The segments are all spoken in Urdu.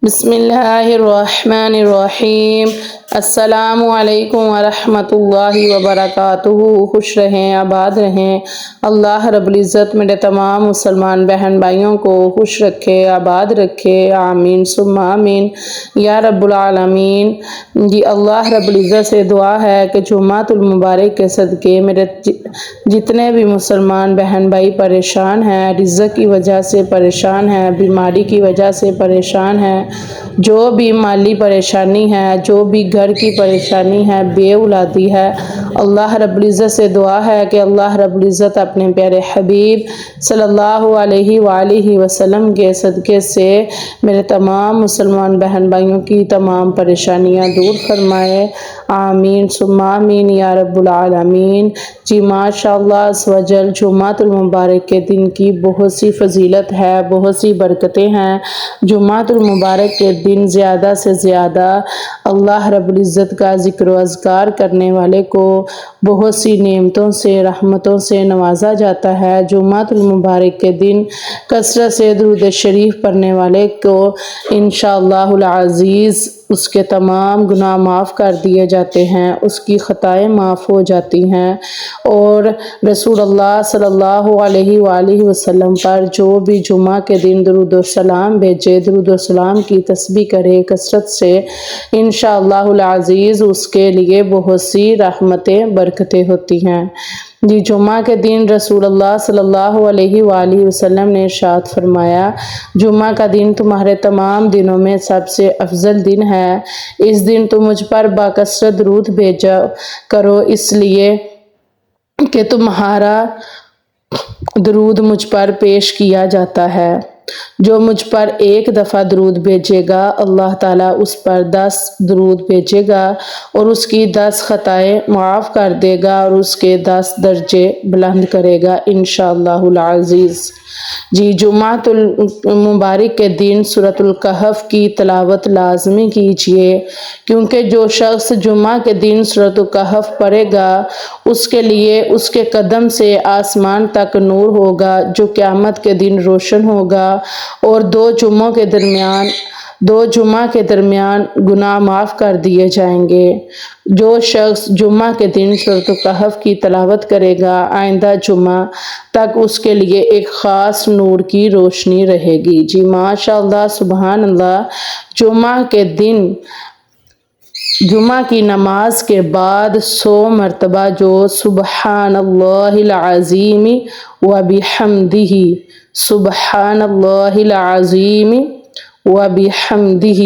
بسم اللہ الرحمن الرحیم۔ السلام علیکم ورحمۃ اللہ وبرکاتہ۔ خوش رہیں، آباد رہیں۔ اللہ رب العزت میرے تمام مسلمان بہن بھائیوں کو خوش رکھے، آباد رکھے، آمین ثم آمین یا رب العالمین۔ اللہ رب العزت سے دعا ہے کہ جمعۃ المبارک کے صدقے میرے جتنے بھی مسلمان بہن بھائی پریشان ہیں، رزق کی وجہ سے پریشان ہیں، بیماری کی وجہ سے پریشان ہیں، جو بھی مالی پریشانی ہے، جو بھی گھر کی پریشانی ہے، بے اولادی ہے، اللہ رب العزت سے دعا ہے کہ اللہ رب العزت اپنے پیارے حبیب صلی اللہ علیہ وآلہ وسلم کے صدقے سے میرے تمام مسلمان بہن بھائیوں کی تمام پریشانیاں دور فرمائے، آمین ثم آمین یا رب العالمین۔ ماشاءاللہ عز و جل جمعۃ المبارک کے دن کی بہت سی فضیلت ہے، بہت سی برکتیں ہیں۔ جمعۃ المبارک کے دن زیادہ سے زیادہ اللہ رب العزت کا ذکر و اذکار کرنے والے کو بہت سی نعمتوں سے، رحمتوں سے نوازا جاتا ہے۔ جمعۃ المبارک کے دن کثرت سے درود شریف پڑھنے والے کو انشاءاللہ العزیز اس کے تمام گناہ معاف کر دیے جاتے ہیں، اس کی خطائیں معاف ہو جاتی ہیں، اور رسول اللہ صلی اللہ علیہ وآلہ وسلم پر جو بھی جمعہ کے دن درود و سلام بھیجے، درود و سلام کی تسبیح کرے کثرت سے، انشاءاللہ العزیز اس کے لیے بہت سی رحمتیں برکتیں ہوتی ہیں۔ جمعہ کے دن رسول اللہ صلی اللہ علیہ وآلہ وسلم نے ارشاد فرمایا، جمعہ کا دن تمہارے تمام دنوں میں سب سے افضل دن ہے، اس دن تم مجھ پر باکثرت درود بھیجا کرو، اس لیے کہ تمہارا درود مجھ پر پیش کیا جاتا ہے۔ جو مجھ پر ایک دفعہ درود بھیجے گا، اللہ تعالیٰ اس پر 10 درود بھیجے گا اور اس کی 10 خطائیں معاف کر دے گا اور اس کے 10 درجے بلند کرے گا انشاءاللہ العزیز۔ جمعۃ المبارک کے دن سورۃ الکہف کی تلاوت لازمی کیجیے، کیونکہ جو شخص جمعہ کے دن سورۃ الکہف پڑھے گا اس کے لیے اس کے قدم سے آسمان تک نور ہوگا جو قیامت کے دن روشن ہوگا، اور دو جمعہ کے درمیان گناہ معاف کر دیے جائیں گے۔ جو شخص جمعہ کے دن سورۃ الکہف کی تلاوت کرے گا، آئندہ جمعہ تک اس کے لیے ایک خاص نور کی روشنی رہے گی۔ ماشاءاللہ سبحان اللہ۔ جمعہ کے دن جمعہ کی نماز کے بعد 100 مرتبہ جو سبحان اللہ العظیم وبحمدہ، سبحان اللہ العظیم وبحمدہ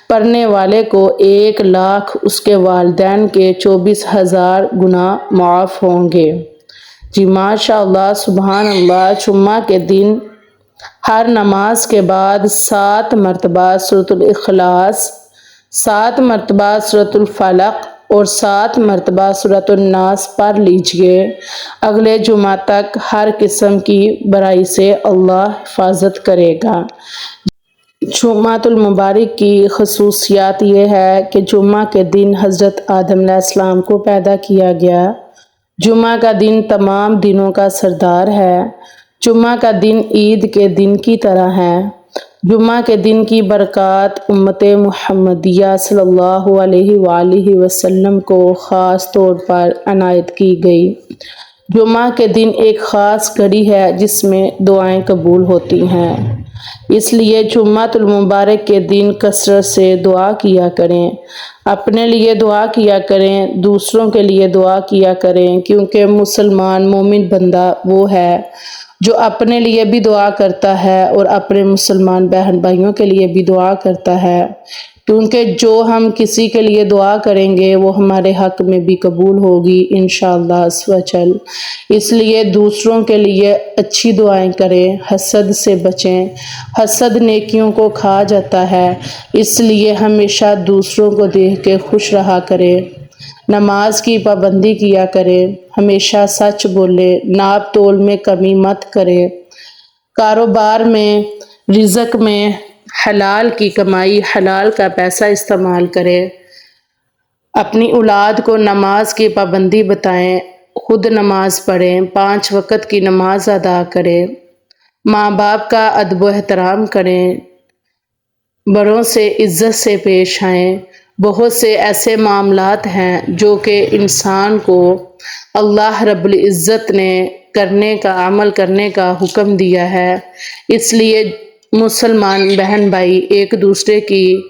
پڑھنے والے کو 1,00,000 اس کے والدین کے 24,000 گناہ معاف ہوں گے۔ ماشاءاللہ سبحان اللہ۔ جمعہ کے دن ہر نماز کے بعد 7 مرتبہ سورۃ الاخلاص، 7 مرتبہ سورۃ الفلق اور 7 مرتبہ سورۃ الناس پڑھ لیجئے۔ اگلے جمعہ تک ہر قسم کی برائی سے اللہ حفاظت کرے گا۔ جمعۃ المبارک کی خصوصیات یہ ہے کہ جمعہ کے دن حضرت آدم علیہ السلام کو پیدا کیا گیا۔ جمعہ کا دن تمام دنوں کا سردار ہے۔ جمعہ کا دن عید کے دن کی طرح ہے۔ جمعہ کے دن کی برکات امت محمدیہ صلی اللہ علیہ وآلہ وسلم کو خاص طور پر عنایت کی گئی۔ جمعہ کے دن ایک خاص گھڑی ہے جس میں دعائیں قبول ہوتی ہیں، اس لیے جمعۃ المبارک کے دن کثرت سے دعا کیا کریں، اپنے لیے دعا کیا کریں، دوسروں کے لیے دعا کیا کریں، کیونکہ مسلمان مومن بندہ وہ ہے جو اپنے لیے بھی دعا کرتا ہے اور اپنے مسلمان بہن بھائیوں کے لیے بھی دعا کرتا ہے، کیونکہ جو ہم کسی کے لیے دعا کریں گے وہ ہمارے حق میں بھی قبول ہوگی انشاءاللہ عز و جل۔ اس لیے دوسروں کے لیے اچھی دعائیں کریں، حسد سے بچیں، حسد نیکیوں کو کھا جاتا ہے، اس لیے ہمیشہ دوسروں کو دیکھ کے خوش رہا کریں، نماز کی پابندی کیا کریں، ہمیشہ سچ بولیں، ناپ تول میں کمی مت کریں، کاروبار میں، رزق میں حلال کی کمائی، حلال کا پیسہ استعمال کریں، اپنی اولاد کو نماز کی پابندی بتائیں، خود نماز پڑھیں، 5 وقت کی نماز ادا کریں، ماں باپ کا ادب و احترام کریں، بڑوں سے عزت سے پیش آئیں۔ بہت سے ایسے معاملات ہیں جو کہ انسان کو اللہ رب العزت نے عمل کرنے کا حکم دیا ہے، اس لیے مسلمان بہن بھائی ایک دوسرے کی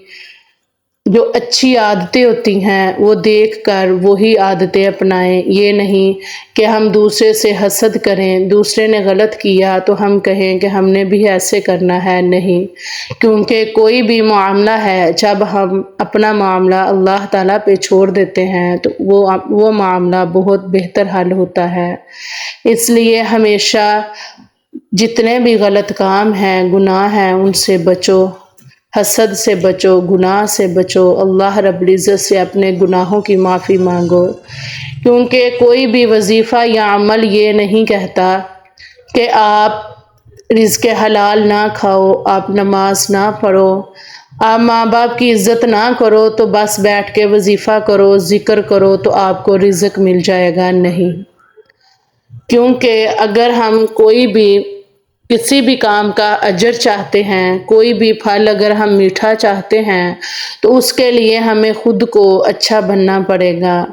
جو اچھی عادتیں ہوتی ہیں وہ دیکھ کر وہی عادتیں اپنائیں۔ یہ نہیں کہ ہم دوسرے سے حسد کریں، دوسرے نے غلط کیا تو ہم کہیں کہ ہم نے بھی ایسے کرنا ہے، نہیں، کیونکہ کوئی بھی معاملہ ہے جب ہم اپنا معاملہ اللہ تعالیٰ پہ چھوڑ دیتے ہیں تو وہ معاملہ بہت بہتر حل ہوتا ہے۔ اس لیے ہمیشہ جتنے بھی غلط کام ہیں، گناہ ہیں، ان سے بچو، حسد سے بچو، گناہ سے بچو، اللہ رب العزت سے اپنے گناہوں کی معافی مانگو، کیونکہ کوئی بھی وظیفہ یا عمل یہ نہیں کہتا کہ آپ رزق حلال نہ کھاؤ، آپ نماز نہ پڑھو، آپ ماں باپ کی عزت نہ کرو تو بس بیٹھ کے وظیفہ کرو، ذکر کرو تو آپ کو رزق مل جائے گا، نہیں۔ کیونکہ اگر ہم کسی بھی کام کا اجر چاہتے ہیں، کوئی بھی پھل اگر ہم میٹھا چاہتے ہیں تو اس کے لیے ہمیں خود کو اچھا بننا پڑے گا۔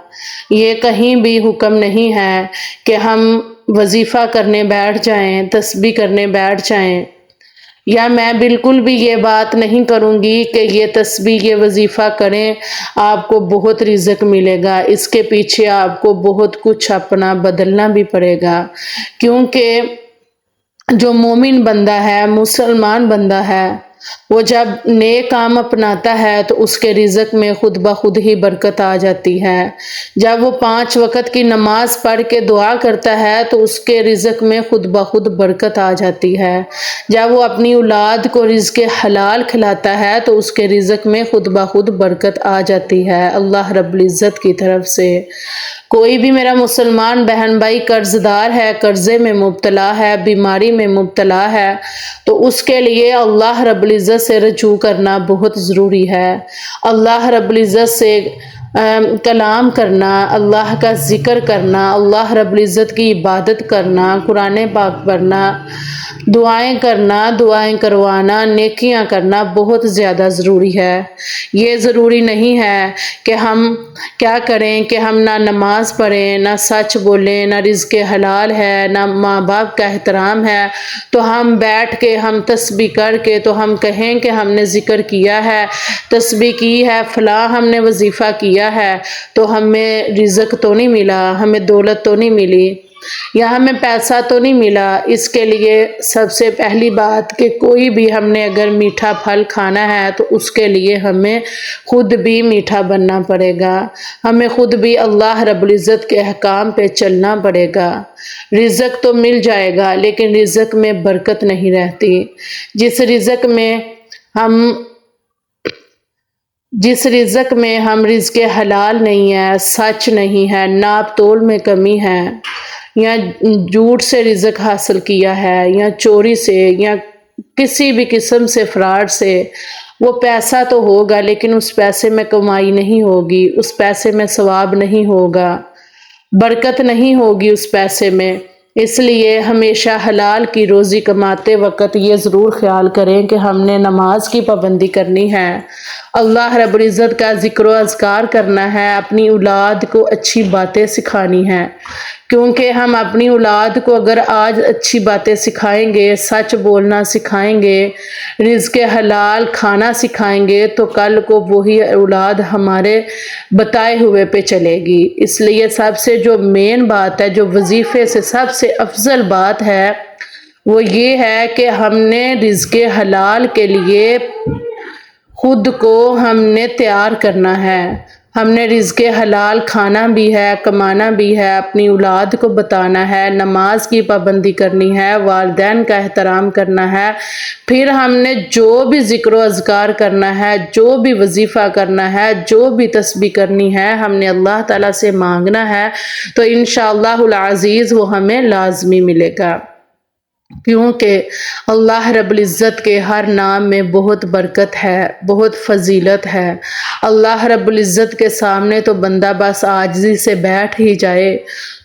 یہ کہیں بھی حکم نہیں ہے کہ ہم وظیفہ کرنے بیٹھ جائیں، تسبیح کرنے بیٹھ جائیں، یا میں بالکل بھی یہ بات نہیں کروں گی کہ یہ تسبیح یہ وظیفہ کریں آپ کو بہت رزق ملے گا۔ اس کے پیچھے آپ کو بہت کچھ اپنا بدلنا بھی پڑے گا، کیونکہ جو مومن بندہ ہے، مسلمان بندہ ہے، وہ جب نیک کام اپناتا ہے تو اس کے رزق میں خود بخود ہی برکت آ جاتی ہے۔ جب وہ 5 وقت کی نماز پڑھ کے دعا کرتا ہے تو اس کے رزق میں خود بخود برکت آ جاتی ہے۔ جب وہ اپنی اولاد کو رزق حلال کھلاتا ہے تو اس کے رزق میں خود بخود برکت آ جاتی ہے اللہ رب العزت کی طرف سے۔ کوئی بھی میرا مسلمان بہن بھائی قرض دار ہے، قرضے میں مبتلا ہے، بیماری میں مبتلا ہے، تو اس کے لیے اللہ رب العزت سے رجوع کرنا بہت ضروری ہے۔ اللہ رب العزت سے کلام کرنا، اللہ کا ذکر کرنا، اللہ رب العزت کی عبادت کرنا، قرآن پاک پڑھنا، دعائیں کرنا، دعائیں کروانا، نیکیاں کرنا بہت زیادہ ضروری ہے۔ یہ ضروری نہیں ہے کہ ہم کیا کریں کہ ہم نہ نماز پڑھیں، نہ سچ بولیں، نہ رزق حلال ہے، نہ ماں باپ کا احترام ہے، تو ہم بیٹھ کے ہم تسبیح کر کے تو ہم کہیں کہ ہم نے ذکر کیا ہے، تسبیح کی ہے، فلاں ہم نے وظیفہ کیا ہے، تو ہمیں رزق تو نہیں ملا، ہمیں دولت تو نہیں ملی، یا ہمیں پیسہ تو نہیں ملا۔ اس کے لیے سب سے پہلی بات کہ کوئی بھی ہم نے اگر میٹھا پھل کھانا ہے تو اس کے لیے ہمیں خود بھی میٹھا بننا پڑے گا، ہمیں خود بھی اللہ رب العزت کے احکام پہ چلنا پڑے گا۔ رزق تو مل جائے گا لیکن رزق میں برکت نہیں رہتی۔ جس رزق میں ہم رزق حلال نہیں ہے، سچ نہیں ہے، ناپ تول میں کمی ہے، یا جھوٹ سے رزق حاصل کیا ہے، یا چوری سے، یا کسی بھی قسم سے فراڈ سے، وہ پیسہ تو ہوگا لیکن اس پیسے میں کمائی نہیں ہوگی، اس پیسے میں ثواب نہیں ہوگا، برکت نہیں ہوگی اس پیسے میں۔ اس لیے ہمیشہ حلال کی روزی کماتے وقت یہ ضرور خیال کریں کہ ہم نے نماز کی پابندی کرنی ہے، اللہ رب العزت کا ذکر و اذکار کرنا ہے، اپنی اولاد کو اچھی باتیں سکھانی ہیں، کیونکہ ہم اپنی اولاد کو اگر آج اچھی باتیں سکھائیں گے، سچ بولنا سکھائیں گے، رزق حلال کھانا سکھائیں گے تو کل کو وہی اولاد ہمارے بتائے ہوئے پہ چلے گی۔ اس لیے سب سے جو مین بات ہے، جو وظیفے سے سب سے افضل بات ہے، وہ یہ ہے کہ ہم نے رزق حلال کے لیے خود کو ہم نے تیار کرنا ہے، ہم نے رزق حلال کھانا بھی ہے، کمانا بھی ہے، اپنی اولاد کو بتانا ہے، نماز کی پابندی کرنی ہے، والدین کا احترام کرنا ہے، پھر ہم نے جو بھی ذکر و اذکار کرنا ہے، جو بھی وظیفہ کرنا ہے، جو بھی تسبیح کرنی ہے، ہم نے اللہ تعالیٰ سے مانگنا ہے، تو انشاءاللہ العزیز وہ ہمیں لازمی ملے گا، کیونکہ اللہ رب العزت کے ہر نام میں بہت برکت ہے، بہت فضیلت ہے۔ اللہ رب العزت کے سامنے تو بندہ بس عاجزی سے بیٹھ ہی جائے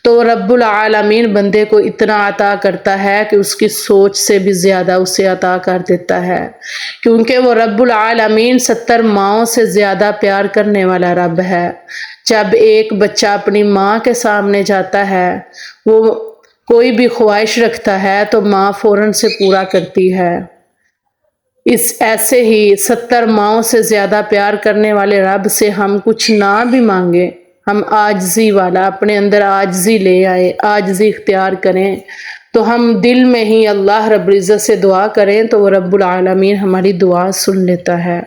تو رب العالمین بندے کو اتنا عطا کرتا ہے کہ اس کی سوچ سے بھی زیادہ اسے عطا کر دیتا ہے۔ کیونکہ وہ رب العالمین 70 ماؤں سے زیادہ پیار کرنے والا رب ہے۔ جب ایک بچہ اپنی ماں کے سامنے جاتا ہے، وہ کوئی بھی خواہش رکھتا ہے تو ماں فوراً سے پورا کرتی ہے۔ ایسے ہی 70 ماؤں سے زیادہ پیار کرنے والے رب سے ہم کچھ نہ بھی مانگیں، ہم عاجزی والا اپنے اندر عاجزی لے آئے، عاجزی اختیار کریں، تو ہم دل میں ہی اللہ رب العزت سے دعا کریں تو وہ رب العالمین ہماری دعا سن لیتا ہے۔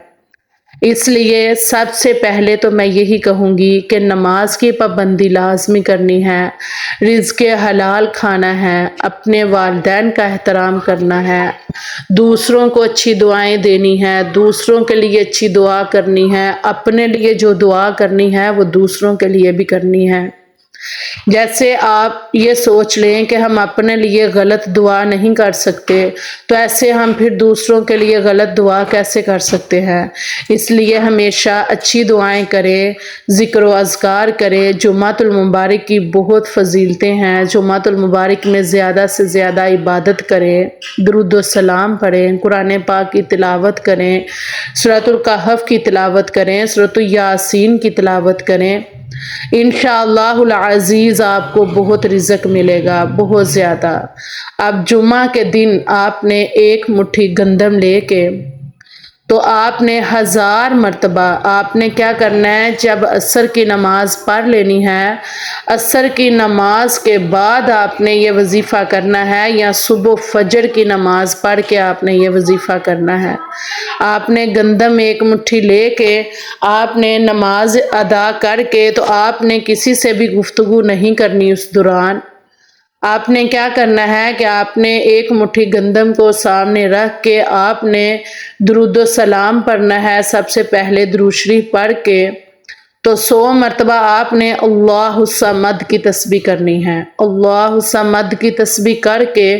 اس لیے سب سے پہلے تو میں یہی کہوں گی کہ نماز کی پابندی لازمی کرنی ہے، رزق حلال کھانا ہے، اپنے والدین کا احترام کرنا ہے، دوسروں کو اچھی دعائیں دینی ہے، دوسروں کے لیے اچھی دعا کرنی ہے، اپنے لیے جو دعا کرنی ہے وہ دوسروں کے لیے بھی کرنی ہے۔ جیسے آپ یہ سوچ لیں کہ ہم اپنے لیے غلط دعا نہیں کر سکتے، تو ایسے ہم پھر دوسروں کے لیے غلط دعا کیسے کر سکتے ہیں؟ اس لیے ہمیشہ اچھی دعائیں کریں، ذکر و اذکار کریں۔ جمعۃ المبارک کی بہت فضیلتیں ہیں، جمعۃ المبارک میں زیادہ سے زیادہ عبادت کریں، درود و سلام پڑھیں، قرآن پاک کی تلاوت کریں، سورۃ الکہف کی تلاوت کریں، سورۃ یاسین کی تلاوت کریں۔ انشاءاللہ العزیز آپ کو بہت رزق ملے گا، بہت زیادہ۔ اب جمعہ کے دن آپ نے ایک مٹھی گندم لے کے تو آپ نے 1000 مرتبہ آپ نے کیا کرنا ہے، جب عصر کی نماز پڑھ لینی ہے، عصر کی نماز کے بعد آپ نے یہ وظیفہ کرنا ہے، یا صبح فجر کی نماز پڑھ کے آپ نے یہ وظیفہ کرنا ہے۔ آپ نے گندم ایک مٹھی لے کے آپ نے نماز ادا کر کے تو آپ نے کسی سے بھی گفتگو نہیں کرنی اس دوران۔ آپ نے کیا کرنا ہے کہ آپ نے ایک مٹھی گندم کو سامنے رکھ کے آپ نے درود و سلام پڑھنا ہے۔ سب سے پہلے درود شریف پڑھ کے تو 100 مرتبہ آپ نے اللہ الصمد کی تسبیح کرنی ہے۔ اللہ الصمد کی تسبیح کر کے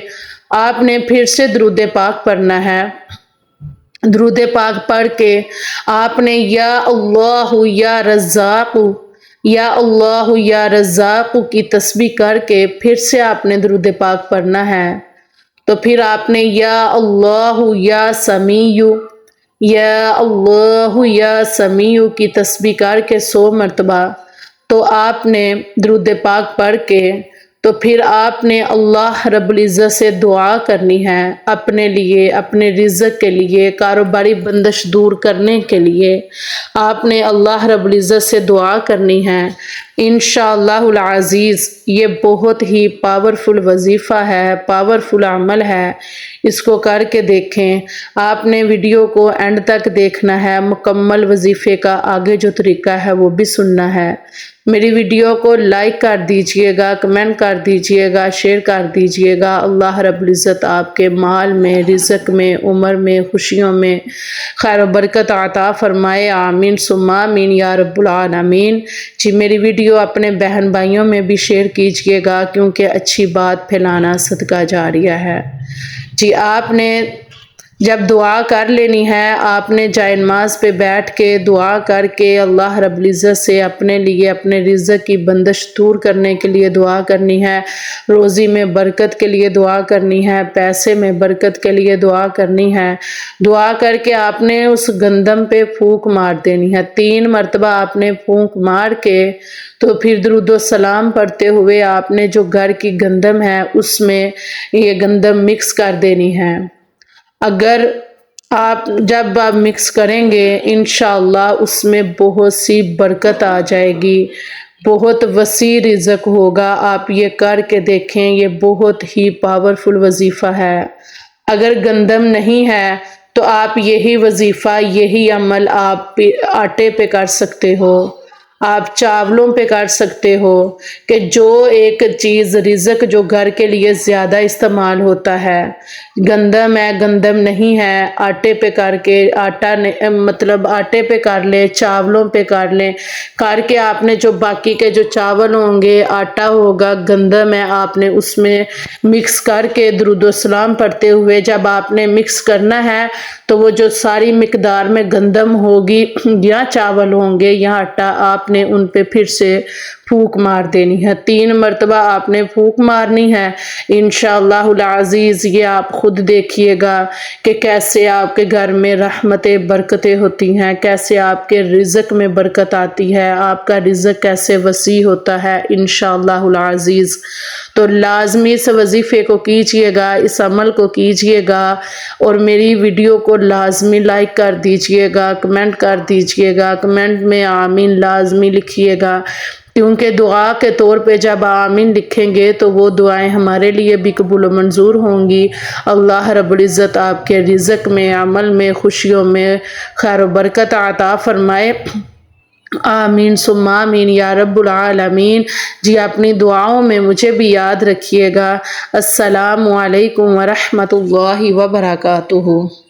آپ نے پھر سے درود پاک پڑھنا ہے۔ درود پاک پڑھ کے آپ نے یا اللہ یا رزاق، یا اللہ یا رزاق کی تسبیح کر کے پھر سے آپ نے درود پاک پڑھنا ہے۔ تو پھر آپ نے یا اللہ یا سمیع، یا اللہ یا سمیع کی تسبیح کر کے 100 مرتبہ تو آپ نے درود پاک پڑھ کے تو پھر آپ نے اللہ رب العزت سے دعا کرنی ہے، اپنے لیے، اپنے رزق کے لیے، کاروباری بندش دور کرنے کے لیے آپ نے اللہ رب العزت سے دعا کرنی ہے۔ انشاءاللہ العزیز یہ بہت ہی پاورفل وظیفہ ہے، پاورفل عمل ہے، اس کو کر کے دیکھیں۔ آپ نے ویڈیو کو اینڈ تک دیکھنا ہے، مکمل وظیفے کا آگے جو طریقہ ہے وہ بھی سننا ہے۔ میری ویڈیو کو لائک کر دیجئے گا، کمنٹ کر دیجئے گا، شیئر کر دیجئے گا۔ اللہ رب العزت آپ کے مال میں، رزق میں، عمر میں، خوشیوں میں خیر و برکت عطا فرمائے، آمین ثم آمین یا رب العالمین۔ جی میری ویڈیو اپنے بہن بھائیوں میں بھی شیئر کیجئے گا، کیونکہ اچھی بات پھیلانا صدقہ جاریہ ہے۔ جی آپ نے جب دعا کر لینی ہے، آپ نے جائے نماز پہ بیٹھ کے دعا کر کے اللہ رب العزت سے اپنے لیے، اپنے رزق کی بندش دور کرنے کے لیے دعا کرنی ہے، روزی میں برکت کے لیے دعا کرنی ہے، پیسے میں برکت کے لیے دعا کرنی ہے۔ دعا کر کے آپ نے اس گندم پہ پھونک مار دینی ہے، 3 مرتبہ آپ نے پھونک مار کے تو پھر درود و سلام پڑھتے ہوئے آپ نے جو گھر کی گندم ہے اس میں یہ گندم مکس کر دینی ہے۔ اگر جب آپ مکس کریں گے انشاءاللہ اس میں بہت سی برکت آ جائے گی، بہت وسیع رزق ہوگا۔ آپ یہ کر کے دیکھیں، یہ بہت ہی پاورفل وظیفہ ہے۔ اگر گندم نہیں ہے تو آپ یہی وظیفہ، یہی عمل آپ آٹے پہ کر سکتے ہو، آپ چاولوں پہ کر سکتے ہو، کہ جو ایک چیز رزق جو گھر کے لیے زیادہ استعمال ہوتا ہے، گندم ہے، گندم نہیں ہے، آٹے پہ کر کے، مطلب آٹے پہ کر لیں، چاولوں پہ کر لیں، کر کے آپ نے جو باقی کے جو چاول ہوں گے، آٹا ہوگا، گندم ہے، آپ نے اس میں مکس کر کے درود و سلام پڑھتے ہوئے جب آپ نے مکس کرنا ہے تو وہ جو ساری مقدار میں گندم ہوگی یا چاول ہوں گے یا آٹا، آپ نے ان پہ پھر سے پھونک مار دینی ہے، 3 مرتبہ آپ نے پھونک مارنی ہے۔ انشاءاللہ العزیز یہ آپ خود دیکھیے گا کہ کیسے آپ کے گھر میں رحمتیں برکتیں ہوتی ہیں، کیسے آپ کے رزق میں برکت آتی ہے، آپ کا رزق کیسے وسیع ہوتا ہے انشاءاللہ العزیز۔ تو لازمی اس وظیفے کو کیجئے گا، اس عمل کو کیجئے گا، اور میری ویڈیو کو لازمی لائک کر دیجئے گا، کمنٹ کر دیجئے گا، کمنٹ میں آمین لازمی لکھیے گا، کیونکہ دعا کے طور پہ جب آمین لکھیں گے تو وہ دعائیں ہمارے لیے بھی قبول و منظور ہوں گی۔ اللہ رب العزت آپ کے رزق میں، عمل میں، خوشیوں میں خیر و برکت عطا فرمائے، آمین ثم آمین یا رب العالمین۔ جی اپنی دعاؤں میں مجھے بھی یاد رکھیے گا۔ السلام علیکم ورحمۃ اللہ وبرکاتہ۔